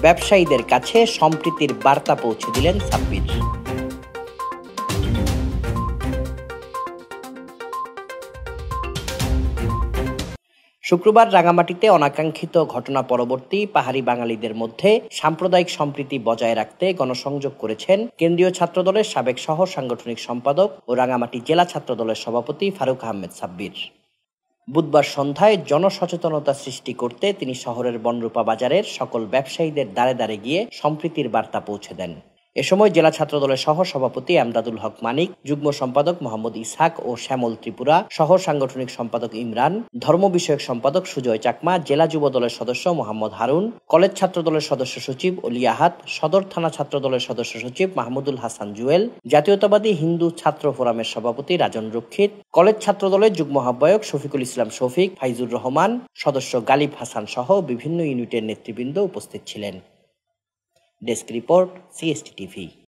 ব্যবসায়ীদের কাছে সম্প্রীতির বার্তা পৌঁছে দিলেন সাব্বির। শুক্রবার রাঙামাটিতে অনাকাঙ্ক্ষিত ঘটনা পরবর্তী পাহাড়ি বাঙালিদের মধ্যে সাম্প্রদায়িক সম্প্রীতি বজায় রাখতে গণসংযোগ করেছেন কেন্দ্রীয় ছাত্রদলের সাবেক সহ সাংগঠনিক সম্পাদক ও রাঙামাটি জেলা ছাত্রদলের সভাপতি ফারুক আহমেদ সাব্বির। বুধবার সন্ধ্যায় জনসচেতনতা সৃষ্টি করতে তিনি শহরের বনরূপা বাজারের সকল ব্যবসায়ীদের দ্বারে দ্বারে গিয়ে সম্প্রীতির বার্তা পৌঁছে দেন। এ সময় জেলা ছাত্রদলের সহ সভাপতি আমদাদুল হক মানিক, যুগ্ম সম্পাদক মোহাম্মদ ইসহাক ও শ্যামল ত্রিপুরা, সহ সাংগঠনিক সম্পাদক ইমরান, ধর্ম বিষয়ক সম্পাদক সুজয় চাকমা, জেলা যুব দলের সদস্য মোহাম্মদ হারুন, কলেজ ছাত্রদলের সদস্য সচিব অলি আহাদ, সদর থানা ছাত্রদলের সদস্য সচিব মাহমুদুল হাসান জুয়েল, জাতীয়তাবাদী হিন্দু ছাত্র ফোরামের সভাপতি রাজন রক্ষিত, কলেজ ছাত্রদলের যুগ্ম আহ্বায়ক শফিকুল ইসলাম শফিক, ফাইজুর রহমান, সদস্য গালিব হাসান সহ বিভিন্ন ইউনিটের নেতৃবৃন্দ উপস্থিত ছিলেন। Desk report, CST TV।